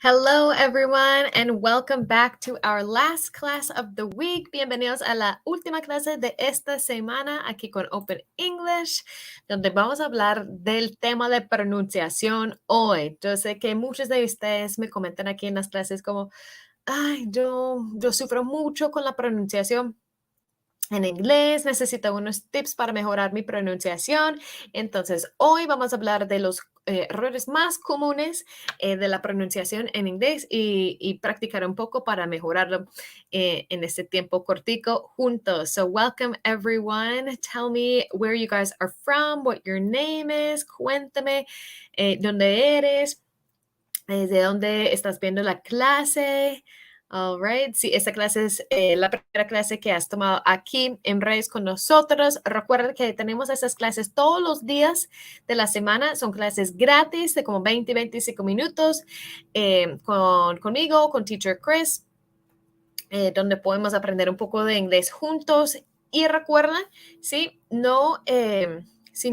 Hello, everyone, and welcome back to our last class of the week. Bienvenidos a la última clase de esta semana aquí con Open English, donde vamos a hablar del tema de pronunciación hoy. Yo sé que muchos de ustedes me comentan aquí en las clases como, ay, yo sufro mucho con la pronunciación en inglés, necesito unos tips para mejorar mi pronunciación. Entonces, hoy vamos a hablar de los errores más comunes de la pronunciación en inglés y practicar un poco para mejorarlo en este tiempo cortico juntos. So, welcome everyone. Tell me where you guys are from, what your name is. Cuéntame dónde eres, de dónde estás viendo la clase. All right. Sí, esta clase es la primera clase que has tomado aquí en redes con nosotros. Recuerda que tenemos esas clases todos los días de la semana. Son clases gratis de como 20, 25 minutos conmigo, con Teacher Chris, donde podemos aprender un poco de inglés juntos. Y recuerda, si no, si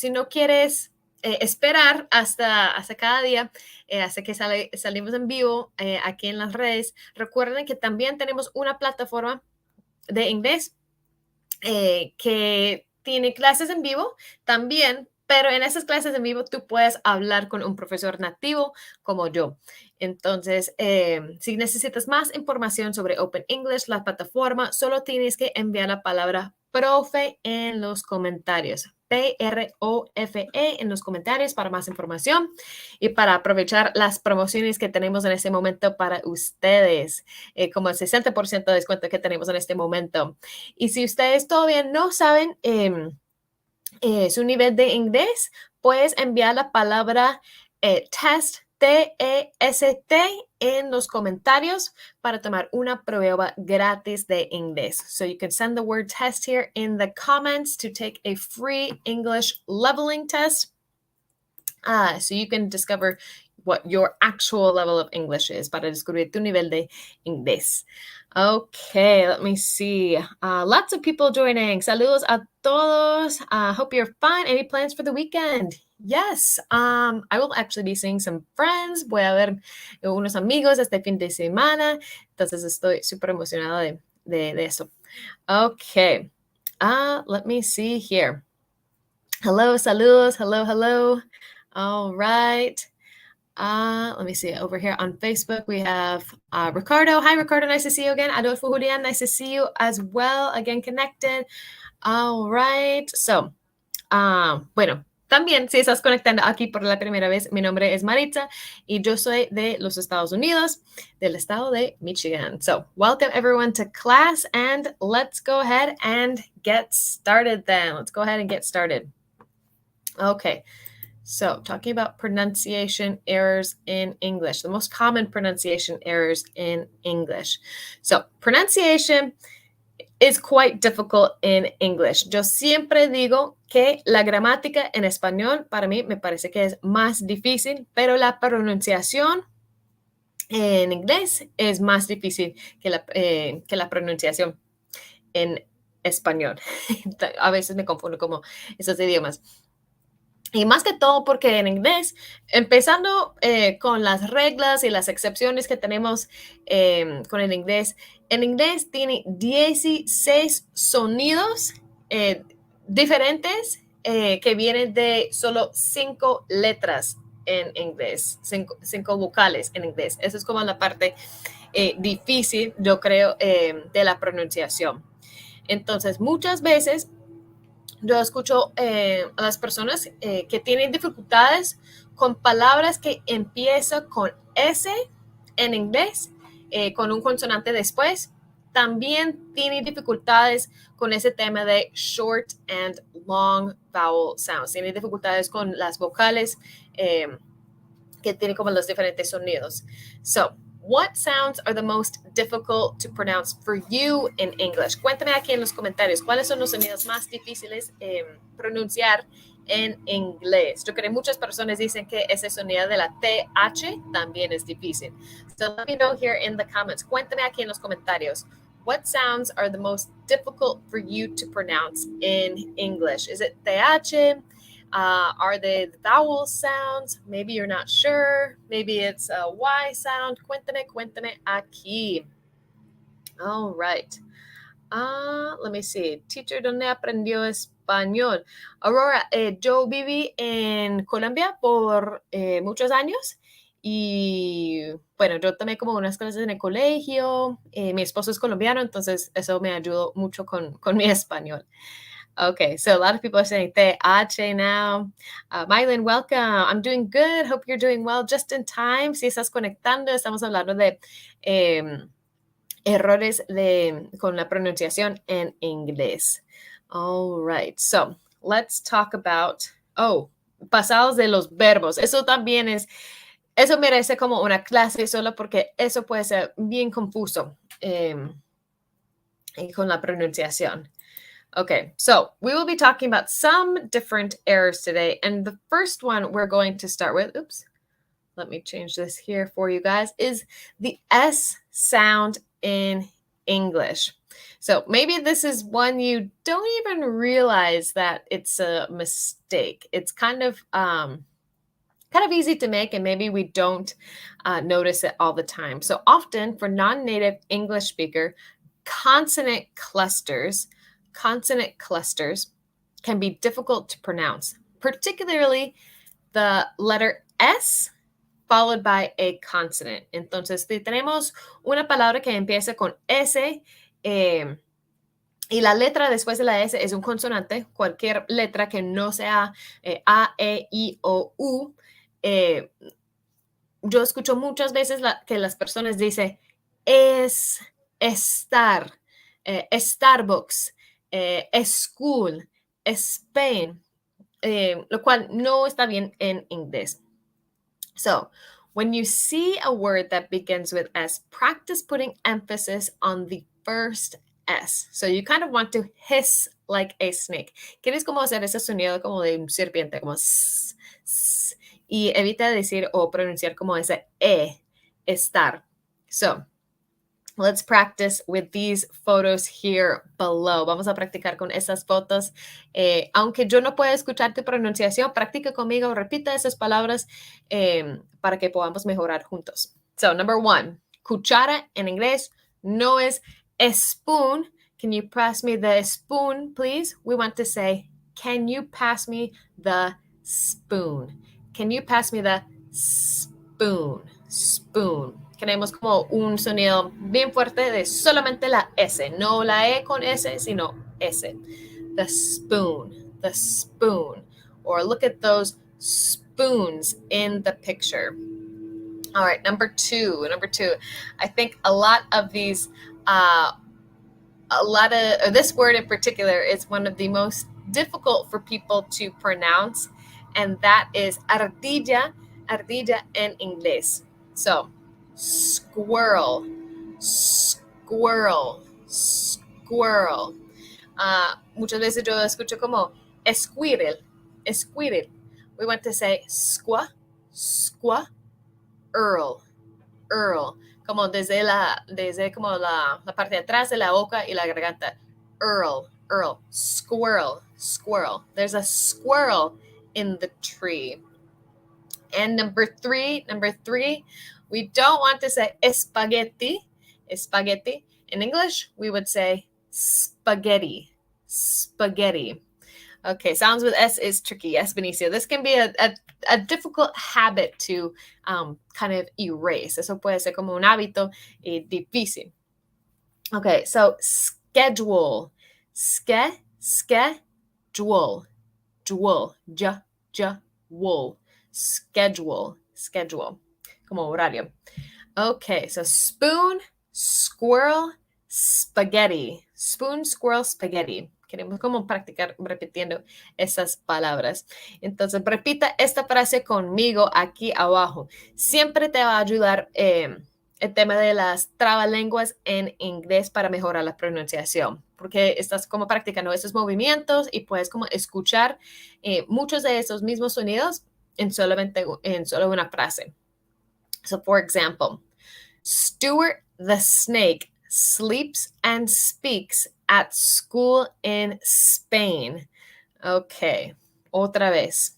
no quieres esperar hasta cada día, hasta que salimos en vivo aquí en las redes, recuerden que también tenemos una plataforma de inglés que tiene clases en vivo también, pero en esas clases en vivo tú puedes hablar con un profesor nativo como yo. Entonces, si necesitas más información sobre Open English, la plataforma, solo tienes que enviar la palabra profe en los comentarios. PROFE en los comentarios para más información y para aprovechar las promociones que tenemos en este momento para ustedes, como el 60% de descuento que tenemos en este momento. Y si ustedes todavía no saben su nivel de inglés, puedes enviar la palabra test, T-E-S-T, en los comentarios para tomar una prueba gratis de inglés. So you can send the word test here in the comments to take a free English leveling test. So you can discover what your actual level of English is para descubrir tu nivel de inglés. Okay, let me see. Lots of people joining. Saludos a todos. Hope you're fine. Any plans for the weekend? Yes, I will actually be seeing some friends. Voy a ver unos amigos este fin de semana. Entonces estoy súper emocionada de eso. Okay, let me see here. Hello, saludos. Hello. All right. Let me see. Over here on Facebook, we have Ricardo. Hi, Ricardo. Nice to see you again. Adolfo Julian, nice to see you as well. Again, connected. All right. So, bueno, también si estás conectando aquí por la primera vez, mi nombre es Maritza y yo soy de los Estados Unidos, del estado de Michigan. So, welcome everyone to class and let's go ahead and get started then. Let's go ahead and get started. Okay. So, talking about pronunciation errors in English, the most common pronunciation errors in English. So, pronunciation is quite difficult in English. Yo siempre digo que la gramática en español para mí me parece que es más difícil, pero la pronunciación en inglés es más difícil que la pronunciación en español. A veces me confundo como esos idiomas. Y más que todo porque en inglés, empezando con las reglas y las excepciones que tenemos con el inglés, en inglés tiene 16 sonidos diferentes que vienen de solo 5 letras en inglés, 5 vocales en inglés. Eso es como la parte difícil, yo creo, de la pronunciación. Entonces, muchas veces yo escucho a las personas que tienen dificultades con palabras que empiezan con S en inglés, con un consonante después. También tienen dificultades con ese tema de short and long vowel sounds. Tienen dificultades con las vocales que tienen como los diferentes sonidos. So, what sounds are the most difficult to pronounce for you in English? Cuéntame aquí en los comentarios cuáles son los sonidos más difíciles pronunciar en inglés. Yo creo que muchas personas dicen que ese sonido de la TH también es difícil. So let me know here in the comments. Cuéntame aquí en los comentarios. What sounds are the most difficult for you to pronounce in English? Is it TH? Are they the vowel sounds? Maybe you're not sure. Maybe it's a Y sound. Cuéntame aquí. All right. Let me see. Teacher, ¿dónde aprendió español? Aurora, yo viví en Colombia por muchos años y bueno, yo tomé como unas clases en el colegio. Mi esposo es colombiano, entonces eso me ayudó mucho con mi español. Okay, so a lot of people are saying te H now. Mylin, welcome. I'm doing good. Hope you're doing well. Just in time. Si estás conectando, estamos hablando de errores con la pronunciación en inglés. All right, so let's talk about, pasados de los verbos. Eso también eso merece como una clase solo porque eso puede ser bien confuso con la pronunciación. Okay, so we will be talking about some different errors today. And the first one we're going to start with, let me change this here for you guys, is the S sound in English. So maybe this is one you don't even realize that it's a mistake. It's kind of easy to make, and maybe we don't notice it all the time. So often for non-native English speaker, consonant clusters can be difficult to pronounce, particularly the letter S followed by a consonant. Entonces, si tenemos una palabra que empieza con S y la letra después de la S es un consonante, cualquier letra que no sea A, E, I o U, yo escucho muchas veces que las personas dicen estar, Starbucks, school, Spain, lo cual no está bien en inglés. So, when you see a word that begins with S, practice putting emphasis on the first S. So you kind of want to hiss like a snake. ¿Quieres como hacer ese sonido como de un serpiente, como s, s, y evita decir o pronunciar como ese estar. So, let's practice with these photos here below. Vamos a practicar con esas fotos. Aunque yo no pueda escuchar tu pronunciación, practica conmigo, repita esas palabras para que podamos mejorar juntos. So, number 1, cuchara en inglés no es spoon. Can you pass me the spoon, please? We want to say, can you pass me the spoon? Can you pass me the spoon? Spoon. Queremos como un sonido bien fuerte de solamente la S, no la E con S, sino S. The spoon. Or look at those spoons in the picture. All right, number two. I think a lot of these, this word in particular is one of the most difficult for people to pronounce, and that is ardilla en inglés. So, squirrel. Muchas veces yo escucho como squirrel. We want to say squa, earl. Como desde como la parte de atrás de la boca y la garganta. Earl. Squirrel. There's a squirrel in the tree. And number three, we don't want to say spaghetti. In English, we would say spaghetti. Okay, sounds with S is tricky. Yes, Benicio. This can be a difficult habit to kind of erase. Eso puede ser como un hábito difícil. Okay, so schedule. Schedule. Wool. Schedule. Como horario. Okay, so spoon, squirrel, spaghetti. Spoon, squirrel, spaghetti. Queremos como practicar repitiendo esas palabras. Entonces, repita esta frase conmigo aquí abajo. Siempre te va a ayudar el tema de las trabalenguas en inglés para mejorar la pronunciación, porque estás como practicando esos movimientos y puedes como escuchar muchos de esos mismos sonidos en solo una frase. So, for example, Stuart the snake sleeps and speaks at school in Spain. Okay, Otra vez.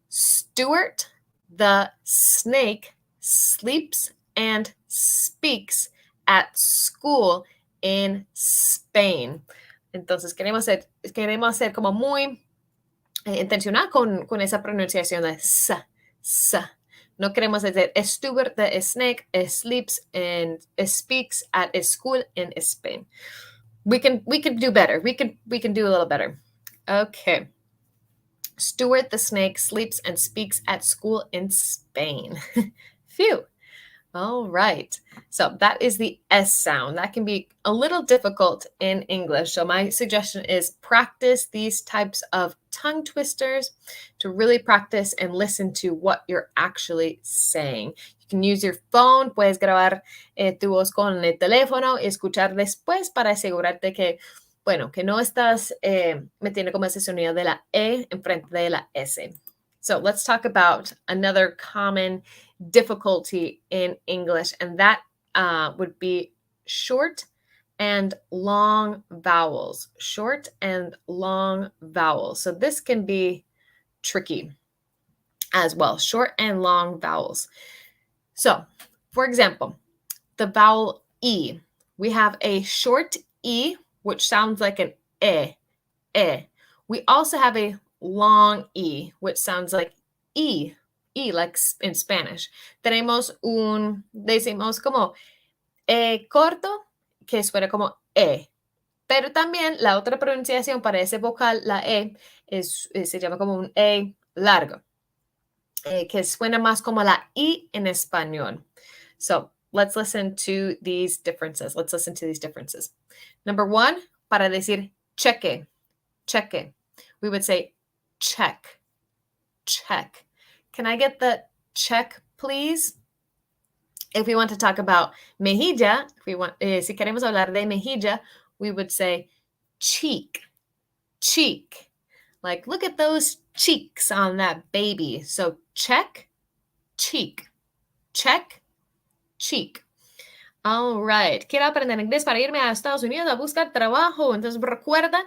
Stuart the snake sleeps and speaks at school in Spain. Entonces queremos ser como muy intencional con esa pronunciación de sa. No queremos decir Stuart the snake sleeps and speaks at a school in Spain. We can do better. We can do a little better. Okay. Stuart the snake sleeps and speaks at school in Spain. Phew. All right. So that is the S sound. That can be a little difficult in English. So my suggestion is practice these types of tongue twisters to really practice and listen to what you're actually saying. You can use your phone. Puedes grabar tu voz con el teléfono y escuchar después para asegurarte que, bueno, que no estás metiendo como ese sonido de la E en frente de la S. So let's talk about another common difficulty in English, and that would be short and long vowels. Short and long vowels. So this can be tricky as well. Short and long vowels. So, for example, the vowel E. We have a short E, which sounds like an eh. We also have a long E, which sounds like E, like in Spanish. Decimos como corto, que suena como E. Pero también la otra pronunciación para ese vocal, la E, se llama como un E largo, que suena más como la I en español. So let's listen to these differences. Number one, para decir cheque. We would say check. Can I get the check, please? If we want to talk about mejilla, si queremos hablar de mejilla, we would say cheek. Like, look at those cheeks on that baby. So check, cheek. All right. Quiero aprender inglés para irme a Estados Unidos a buscar trabajo. Entonces recuerda,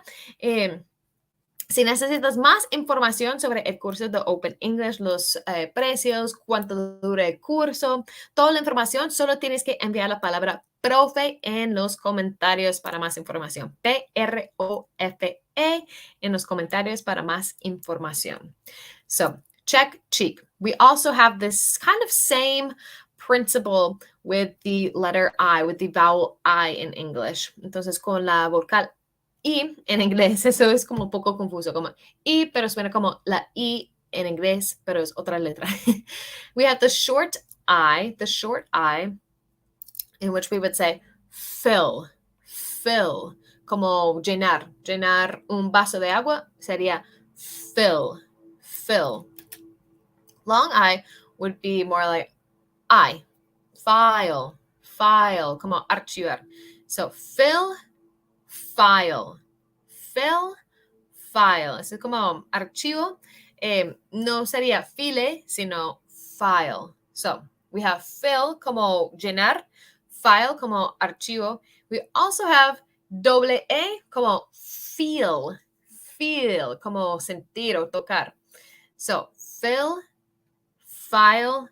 si necesitas más información sobre el curso de Open English, los precios, cuánto dura el curso, toda la información, solo tienes que enviar la palabra profe en los comentarios para más información. PROFE en los comentarios para más información. So, check, cheek. We also have this kind of same principle with the letter I, with the vowel I in English. Entonces, con la vocal I en inglés, eso es como un poco confuso, como I, pero suena como la I en inglés, pero es otra letra. We have the short I, in which we would say fill, como llenar un vaso de agua sería fill. Long I would be more like I, file, como archivar. So fill, file. Eso es como archivo. No sería file, sino file. So we have fill como llenar, file como archivo. We also have doble E como feel, como sentir o tocar. So fill, file,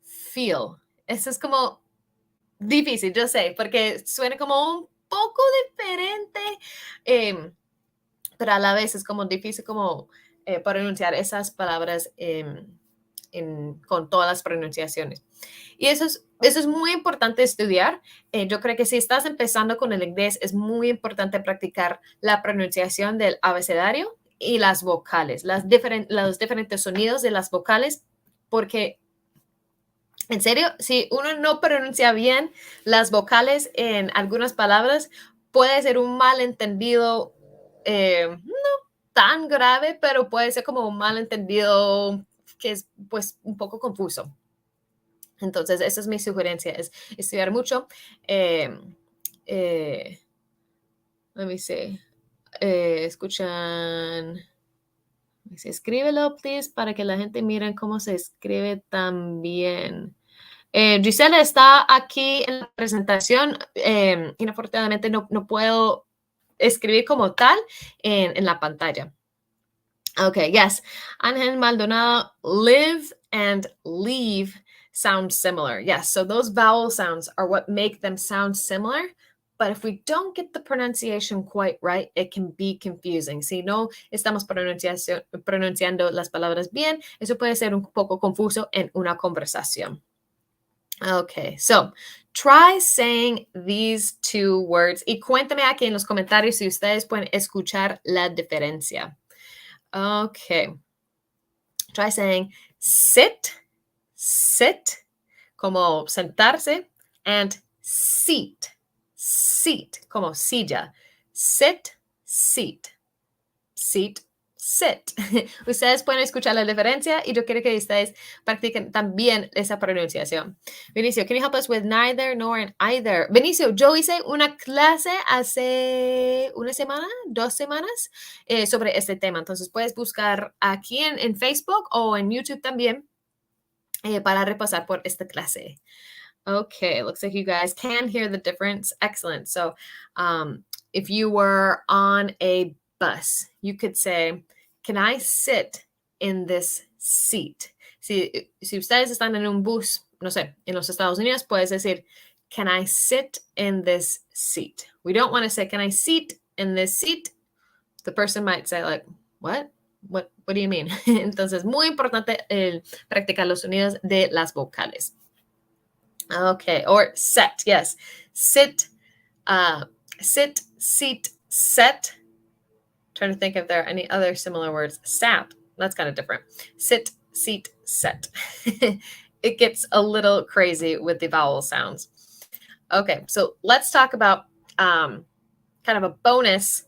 feel. Eso es como difícil, yo sé, porque suena como un poco diferente, pero a la vez es como difícil como pronunciar esas palabras con todas las pronunciaciones. Y eso es muy importante estudiar. Yo creo que si estás empezando con el inglés, es muy importante practicar la pronunciación del abecedario y las vocales, los diferentes sonidos de las vocales, porque en serio, si uno no pronuncia bien las vocales en algunas palabras, puede ser un malentendido, no tan grave, pero puede ser como un malentendido que es pues un poco confuso. Entonces, esa es mi sugerencia, es estudiar mucho. Let me see. Escuchan. Escríbelo, please, para que la gente mire cómo se escribe también. Gisela está aquí en la presentación. Inafortunadamente no puedo escribir como tal en la pantalla. Okay, yes. Ángel Maldonado, live and leave sound similar. Yes, so those vowel sounds are what make them sound similar. But if we don't get the pronunciation quite right, it can be confusing. Si no estamos pronunciando las palabras bien, eso puede ser un poco confuso en una conversación. Okay, so try saying these two words y cuéntame aquí en los comentarios si ustedes pueden escuchar la diferencia. Okay. Try saying sit, sit, como sentarse, and seat, seat, como silla. Sit, seat, seat, sit. Ustedes pueden escuchar la diferencia y yo quiero que ustedes practiquen también esa pronunciación. Vinicio, can you help us with neither nor and either? Vinicio, yo hice una clase hace una semana, 2 semanas sobre este tema. Entonces puedes buscar aquí en Facebook o en YouTube también para repasar por esta clase. Okay, looks like you guys can hear the difference. Excellent. So if you were on a bus, you could say, can I sit in this seat? Si ustedes están en un bus, no sé, en los Estados Unidos, puedes decir, can I sit in this seat? We don't want to say, can I sit in this seat? The person might say like, what? What do you mean? Entonces, muy importante practicar los sonidos de las vocales. Okay, or set, yes. Sit, sit, seat, set. Trying to think if there are any other similar words. Sat, that's kind of different. Sit, seat, set. It gets a little crazy with the vowel sounds. Okay, so let's talk about kind of a bonus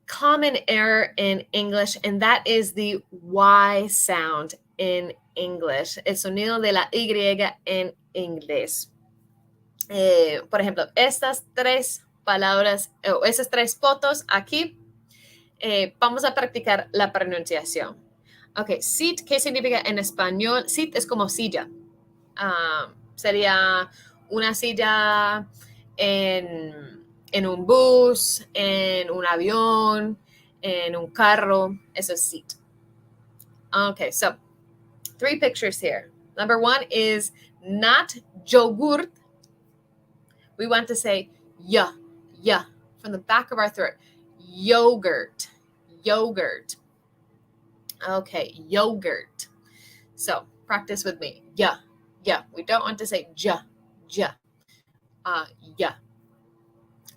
common error in English, and that is the Y sound in English, el sonido de la Y en inglés. Por ejemplo, estas 3 palabras, o esas 3 fotos aquí, vamos a practicar la pronunciación. Ok, seat, ¿qué significa en español? Seat es como silla. Sería una silla en un bus, en un avión, en un carro. Eso es seat. Okay, so 3 pictures here. Number 1 is not yogurt. We want to say yeah from the back of our throat. Yogurt, yogurt. Okay, yogurt. So practice with me. Yeah. We don't want to say ja. Yeah.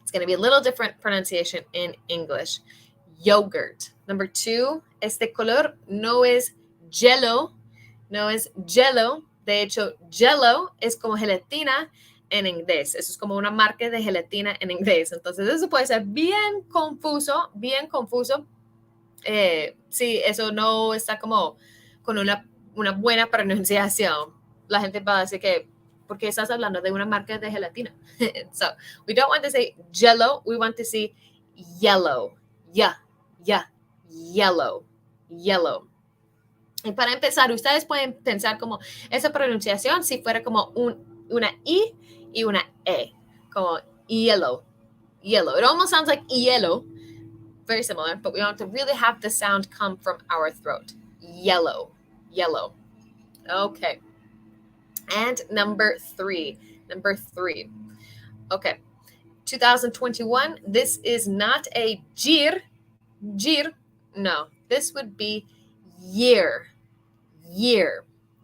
It's going to be a little different pronunciation in English. Yogurt. Number 2, este color no es jello. No es jello. De hecho, jello es como gelatina en inglés. Eso es como una marca de gelatina en inglés. Entonces, eso puede ser bien confuso. Si eso no está como con una buena pronunciación. La gente va a decir que, ¿por qué estás hablando de una marca de gelatina? So, we don't want to say jello. We want to say yellow. Yeah, yellow. Y para empezar, ustedes pueden pensar como esa pronunciación si fuera como una I y una E, como yellow. It almost sounds like yellow, very similar, but we want to really have the sound come from our throat. Yellow. Okay. And number 3. Okay. 2021, this is not a year. No, this would be year.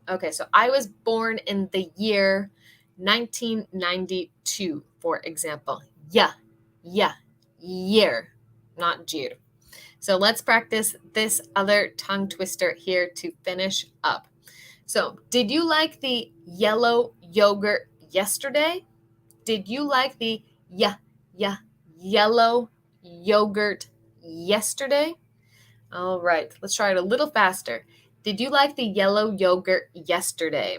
Okay, so I was born in the year 1992, for example. Yeah, year, not year. So let's practice this other tongue twister here to finish up. So, did you like the yellow yogurt yesterday? Did you like the yellow yogurt yesterday? All right, let's try it a little faster. Did you like the yellow yogurt yesterday?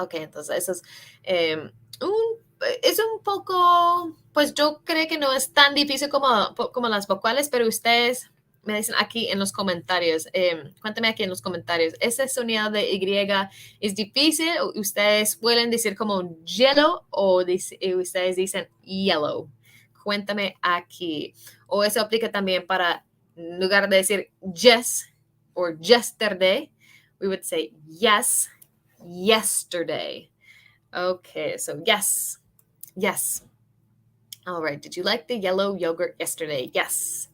Okay, entonces eso es un poco, pues yo creo que no es tan difícil como las vocales, pero ustedes me dicen aquí en los comentarios, cuéntame aquí en los comentarios, ¿ese sonido de Y es difícil? ¿Ustedes pueden decir como yellow o ustedes dicen yellow? Cuéntame aquí. O eso aplica también para En lugar de decir yes or yesterday, we would say yes, yesterday. Okay, so yes, yes. All right, did you like the yellow yogurt yesterday? Yes.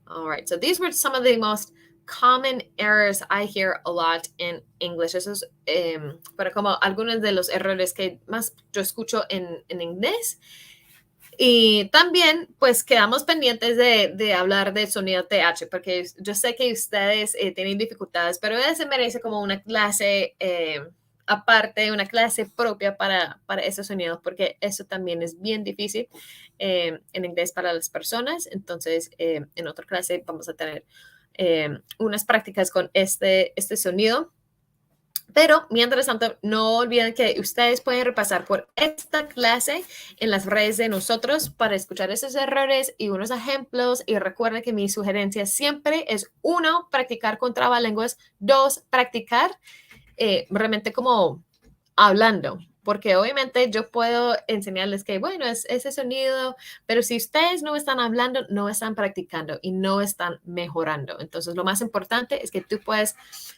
All right, so these were some of the most common errors I hear a lot in English. Eso es, pero como algunos de los errores que más yo escucho en inglés. Y también, pues, quedamos pendientes de hablar del sonido TH, porque yo sé que ustedes tienen dificultades, pero se merece como una clase aparte, una clase propia para esos sonidos, porque eso también es bien difícil en inglés para las personas. Entonces, en otra clase vamos a tener unas prácticas con este sonido. Pero mientras tanto, no olviden que ustedes pueden repasar por esta clase en las redes de nosotros para escuchar esos errores y unos ejemplos. Y recuerden que mi sugerencia siempre es, 1, practicar con trabalenguas, 2, practicar realmente como hablando, porque obviamente yo puedo enseñarles que, bueno, es ese sonido, pero si ustedes no están hablando, no están practicando y no están mejorando. Entonces, lo más importante es que tú puedes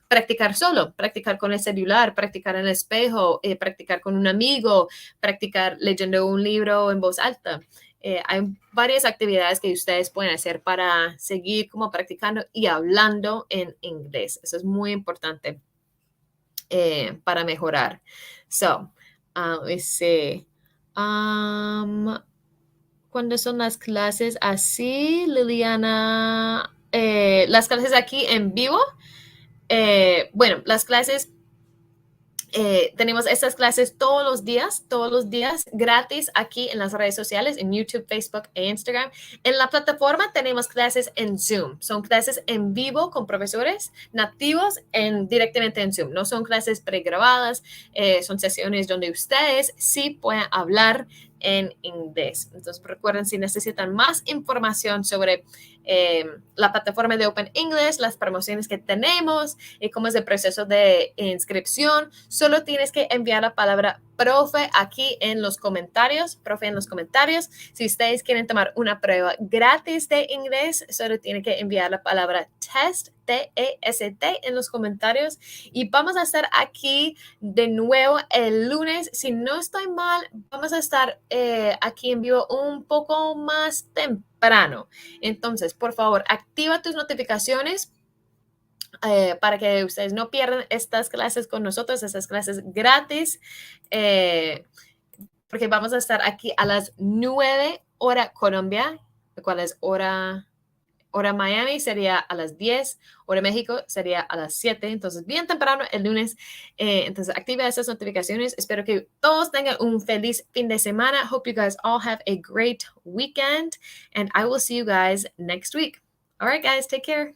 practicar solo, practicar con el celular, practicar en el espejo, practicar con un amigo, practicar leyendo un libro en voz alta. Hay varias actividades que ustedes pueden hacer para seguir como practicando y hablando en inglés. Eso es muy importante para mejorar. So, let's see. ¿Cuándo son las clases así, Liliana? Las clases aquí en vivo. Bueno, las clases tenemos estas clases todos los días, gratis aquí en las redes sociales, en YouTube, Facebook e Instagram. En la plataforma tenemos clases en Zoom. Son clases en vivo con profesores nativos directamente en Zoom. No son clases pregrabadas, son sesiones donde ustedes sí pueden hablar en inglés. Entonces, recuerden, si necesitan más información sobre la plataforma de Open English, las promociones que tenemos y cómo es el proceso de inscripción, solo tienes que enviar la palabra profe aquí en los comentarios, profe en los comentarios. Si ustedes quieren tomar una prueba gratis de inglés, solo tienen que enviar la palabra test, T-E-S-T, en los comentarios. Y vamos a estar aquí de nuevo el lunes. Si no estoy mal, vamos a estar aquí en vivo un poco más temprano. Entonces, por favor, activa tus notificaciones para que ustedes no pierdan estas clases con nosotros, estas clases gratis, porque vamos a estar aquí a las 9 hora Colombia, lo cual es hora Miami, sería a las 10, hora México sería a las 7, entonces bien temprano el lunes. Entonces activa esas notificaciones. Espero que todos tengan un feliz fin de semana. Hope you guys all have a great weekend, and I will see you guys next week. All right, guys, take care.